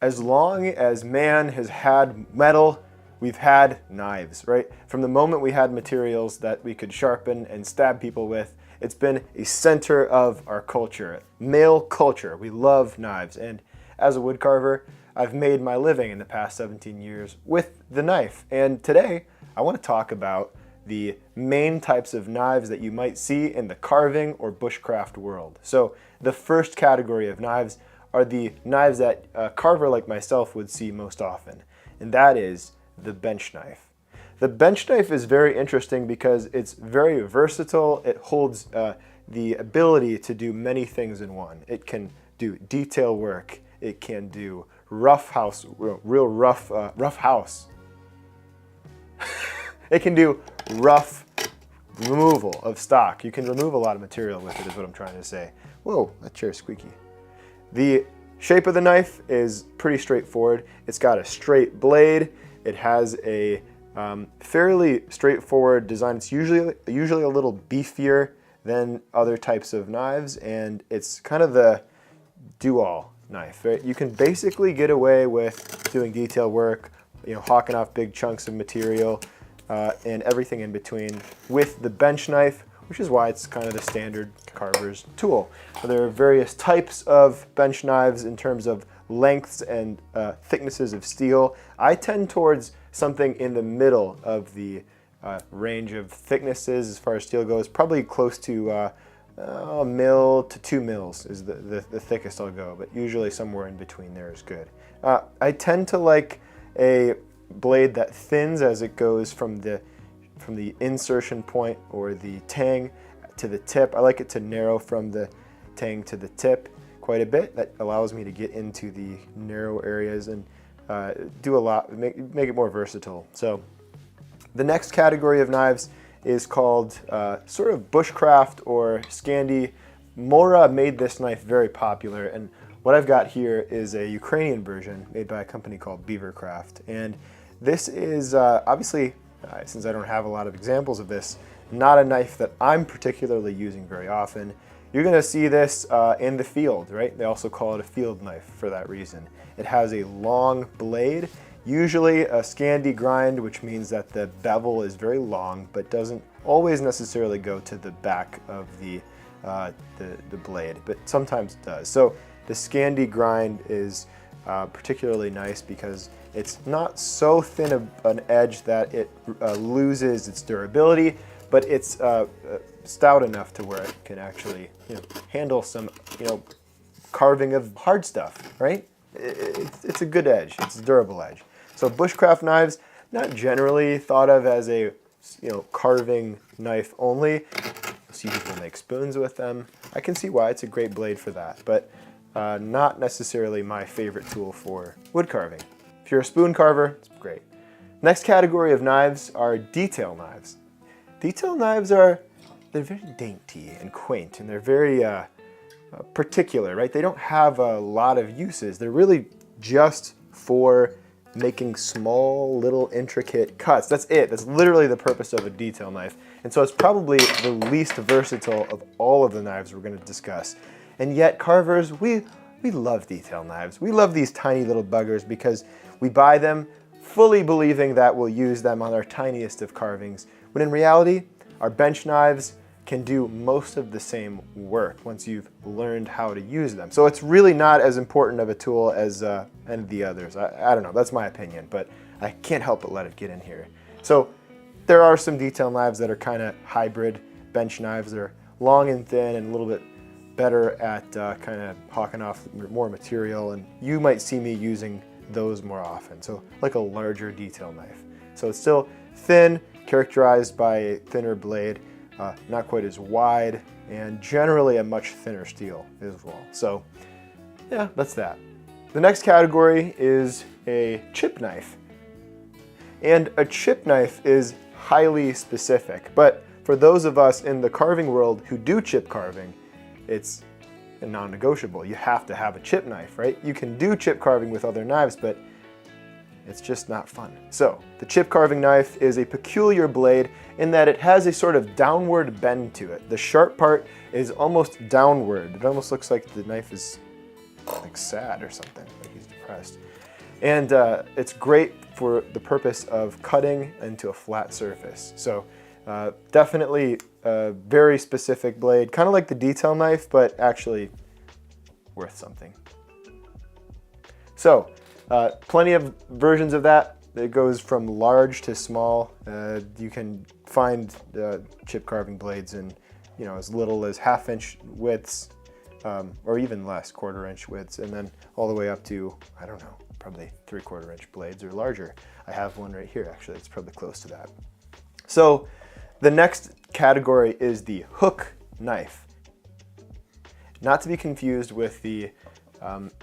as long as man has had metal, we've had knives, right? From the moment we had materials that we could sharpen and stab people with, it's been a center of our culture, male culture. We love knives, and as a wood carver, I've made my living in the past 17 years with the knife. And today, I want to talk about the main types of knives that you might see in the carving or bushcraft world. So the first category of knives are the knives that a carver like myself would see most often, and that is the bench knife. The bench knife is very interesting because it's very versatile. It holds the ability to do many things in one. It can do detail work. It can do rough house. It can do rough removal of stock. You can remove a lot of material with it, is what I'm trying to say. Whoa, that chair's squeaky. The shape of the knife is pretty straightforward. It's got a straight blade. It has a fairly straightforward design. It's usually a little beefier than other types of knives, and it's kind of the do-all knife, right? You can basically get away with doing detail work, hawking off big chunks of material, and everything in between with the bench knife, which is why it's kind of the standard carver's tool. There are various types of bench knives in terms of lengths and thicknesses of steel. I tend towards something in the middle of the range of thicknesses as far as steel goes, probably close to a mil to 2 mils is the thickest I'll go, but usually somewhere in between there is good. I tend to like a blade that thins as it goes from the insertion point or the tang to the tip. I like it to narrow from the tang to the tip quite a bit. That allows me to get into the narrow areas and do a lot, make it more versatile. So the next category of knives is called sort of bushcraft or Scandi. Mora made this knife very popular, and what I've got here is a Ukrainian version made by a company called Beavercraft. And this is obviously, since I don't have a lot of examples of this, not a knife that I'm particularly using very often. You're gonna see this in the field, right? They also call it a field knife for that reason. It has a long blade, usually a Scandi grind, which means that the bevel is very long, but doesn't always necessarily go to the back of the blade, but sometimes it does. So the Scandi grind is particularly nice because it's not so thin an edge that it loses its durability, but it's stout enough to where it can actually handle some carving of hard stuff, right? It's a good edge. It's a durable edge. So bushcraft knives, not generally thought of as a carving knife only. You'll see people make spoons with them. I can see why it's a great blade for that, but not necessarily my favorite tool for wood carving. If you're a spoon carver, it's great. Next category of knives are detail knives. Detail knives they're very dainty and quaint, and they're very particular, right? They don't have a lot of uses. They're really just for making small, little, intricate cuts. That's it. That's literally the purpose of a detail knife. And so it's probably the least versatile of all of the knives we're going to discuss. And yet, carvers, we love detail knives. We love these tiny little buggers because we buy them fully believing that we'll use them on our tiniest of carvings, when in reality, our bench knives can do most of the same work once you've learned how to use them. So it's really not as important of a tool as any of the others. I don't know, that's my opinion, but I can't help but let it get in here. So there are some detail knives that are kind of hybrid bench knives. They're long and thin and a little bit better at kind of hawking off more material, and you might see me using those more often. So like a larger detail knife. So it's still thin, characterized by a thinner blade, not quite as wide, and generally a much thinner steel as well. So yeah, that's that. The next category is a chip knife. And a chip knife is highly specific, but for those of us in the carving world who do chip carving, it's non-negotiable. You have to have a chip knife, right? You can do chip carving with other knives, but it's just not fun. So the chip carving knife is a peculiar blade in that it has a sort of downward bend to it. The sharp part is almost downward. It almost looks like the knife is like sad or something, like he's depressed. compressed. And it's great for the purpose of cutting into a flat surface. So definitely a very specific blade, kind of like the detail knife, but actually worth something. So plenty of versions of that. It goes from large to small. You can find chip carving blades in, as little as 1/2 inch widths, or even less, 1/4 inch widths, and then all the way up to, I don't know, probably 3/4 inch blades or larger. I have one right here, actually. It's probably close to that. So the next category is the hook knife. Not to be confused with the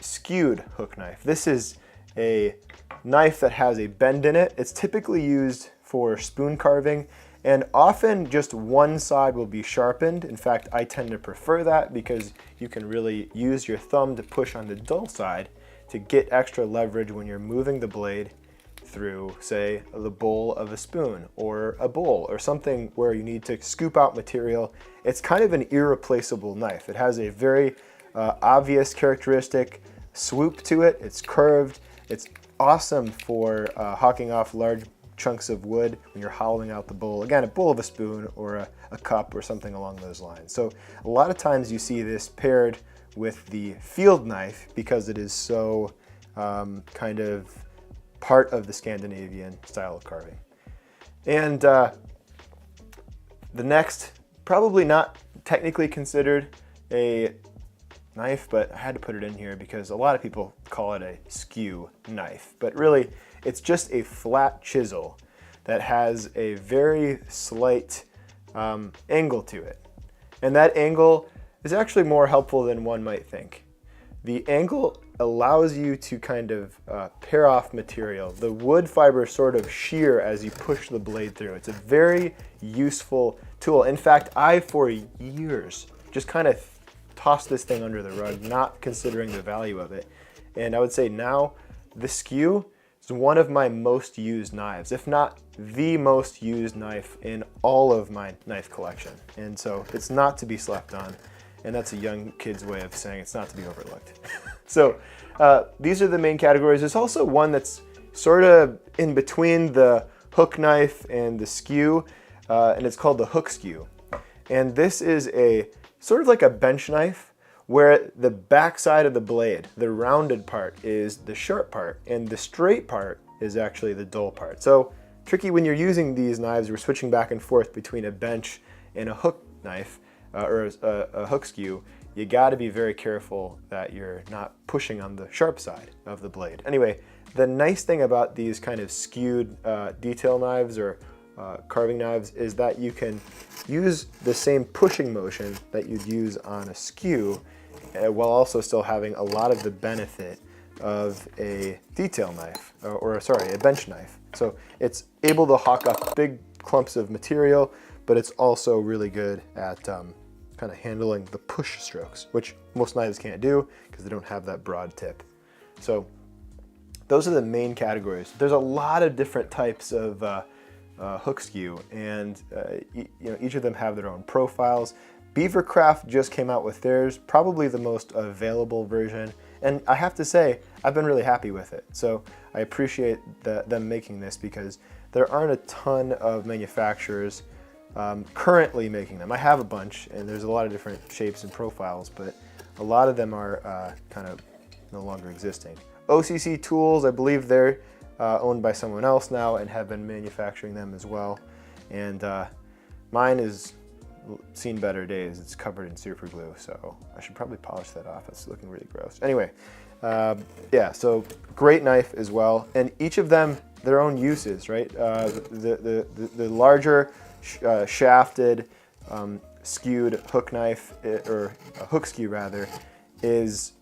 skewed hook knife. This is a knife that has a bend in it. It's typically used for spoon carving, and often just one side will be sharpened. In fact, I tend to prefer that because you can really use your thumb to push on the dull side to get extra leverage when you're moving the blade through, say, the bowl of a spoon or a bowl or something where you need to scoop out material. It's kind of an irreplaceable knife. It has a very obvious characteristic swoop to it. It's curved. It's awesome for hawking off large chunks of wood when you're hollowing out the bowl. Again, a bowl of a spoon or a cup or something along those lines. So a lot of times you see this paired with the field knife because it is so kind of part of the Scandinavian style of carving. And the next, probably not technically considered a knife, but I had to put it in here because a lot of people call it a skew knife, but really it's just a flat chisel that has a very slight angle to it. And that angle is actually more helpful than one might think. The angle allows you to kind of pare off material. The wood fibers sort of shear as you push the blade through. It's a very useful tool. In fact, I, for years, just kind of tossed this thing under the rug, not considering the value of it. And I would say now, the Skew is one of my most used knives, if not the most used knife in all of my knife collection. And so it's not to be slept on. And that's a young kid's way of saying it's not to be overlooked. So these are the main categories. There's also one that's sort of in between the hook knife and the Skew, and it's called the hook skew. And this is a sort of like a bench knife where the back side of the blade, the rounded part, is the sharp part, and the straight part is actually the dull part. So tricky when you're using these knives. We're switching back and forth between a bench and a hook knife, or a hook skew. You got to be very careful that you're not pushing on the sharp side of the blade. Anyway, the nice thing about these kind of skewed detail knives or carving knives is that you can use the same pushing motion that you'd use on a skew while also still having a lot of the benefit of a detail knife, or sorry, a bench knife. So it's able to hawk up big clumps of material, but it's also really good at kind of handling the push strokes, which most knives can't do because they don't have that broad tip. So those are the main categories. There's a lot of different types of hook skew, and each of them have their own profiles. Beavercraft just came out with theirs, probably the most available version, and I have to say I've been really happy with it. So I appreciate them making this because there aren't a ton of manufacturers currently making them. I have a bunch, and there's a lot of different shapes and profiles, but a lot of them are kind of no longer existing. OCC Tools, I believe they're owned by someone else now and have been manufacturing them as well. And mine is seen better days. It's covered in super glue, so I should probably polish that off. It's looking really gross. Anyway, yeah, so great knife as well. And each of them, their own uses, right? The larger shafted skewed hook knife, or a hook skew rather, is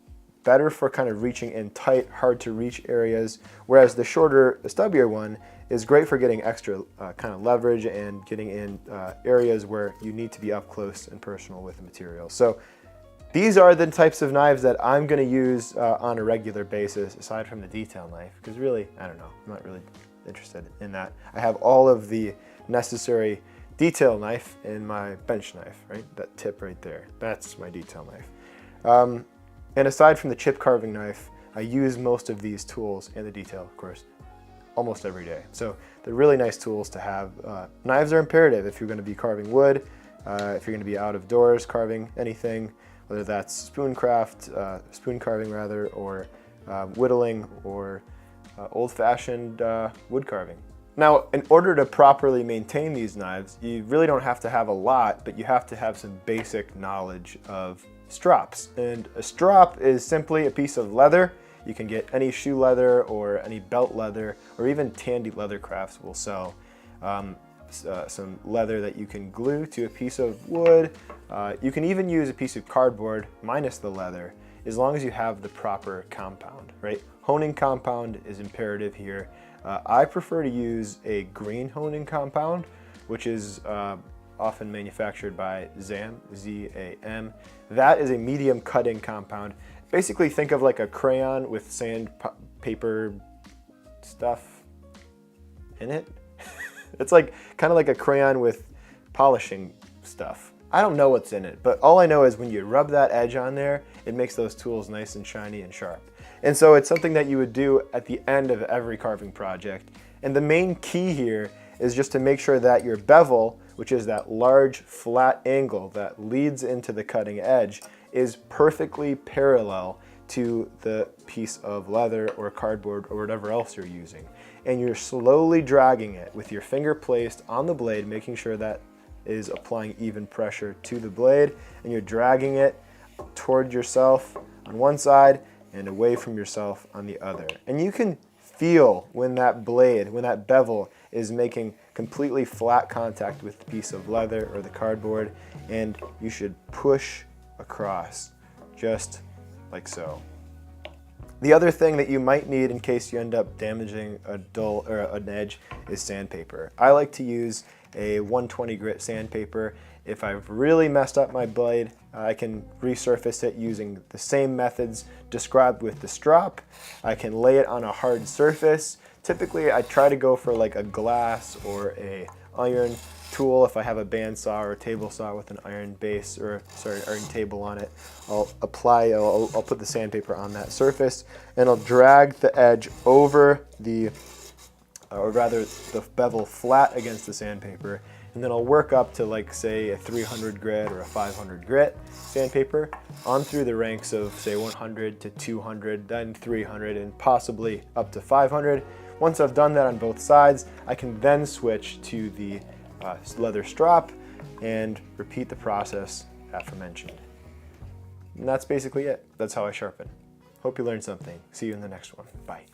better for kind of reaching in tight, hard to reach areas, whereas the shorter, the stubbier one is great for getting extra kind of leverage and getting in areas where you need to be up close and personal with the material. So these are the types of knives that I'm going to use on a regular basis, aside from the detail knife, because really, I don't know, I'm not really interested in that. I have all of the necessary detail knife in my bench knife, right? That tip right there, that's my detail knife. And aside from the chip carving knife, I use most of these tools and the detail, of course, almost every day. So they're really nice tools to have. Knives are imperative if you're going to be carving wood, if you're going to be out of doors carving anything, whether that's spoon carving rather, or whittling, or old-fashioned wood carving. Now, in order to properly maintain these knives, you really don't have to have a lot, but you have to have some basic knowledge of strops. And a strop is simply a piece of leather. You can get any shoe leather or any belt leather, or even Tandy Leather Crafts will sell some leather that you can glue to a piece of wood. You can even use a piece of cardboard minus the leather, as long as you have the proper compound, right? Honing compound is imperative here. I prefer to use a green honing compound, which is often manufactured by ZAM, Z-A-M. That is a medium cutting compound. Basically think of like a crayon with sandpaper stuff in it. It's like kind of like a crayon with polishing stuff. I don't know what's in it, but all I know is when you rub that edge on there, it makes those tools nice and shiny and sharp. And so it's something that you would do at the end of every carving project. And the main key here is just to make sure that your bevel, which is that large flat angle that leads into the cutting edge, is perfectly parallel to the piece of leather or cardboard or whatever else you're using. And you're slowly dragging it with your finger placed on the blade, making sure that is applying even pressure to the blade, and you're dragging it toward yourself on one side and away from yourself on the other. And you can feel when that blade, when that bevel is making completely flat contact with the piece of leather or the cardboard, and you should push across just like so. The other thing that you might need in case you end up damaging a dull or an edge is sandpaper. I like to use a 120 grit sandpaper. If I've really messed up my blade, I can resurface it using the same methods described with the strop. I can lay it on a hard surface. Typically, I try to go for like a glass or a iron tool. If I have a bandsaw or a table saw with an iron base, or sorry, iron table on it, I'll put the sandpaper on that surface, and I'll drag the edge over the, or rather the bevel flat against the sandpaper, and then I'll work up to like say a 300 grit or a 500 grit sandpaper on through the ranks of say 100 to 200, then 300, and possibly up to 500. Once I've done that on both sides, I can then switch to the leather strop and repeat the process aforementioned. And that's basically it. That's how I sharpen. Hope you learned something. See you in the next one. Bye.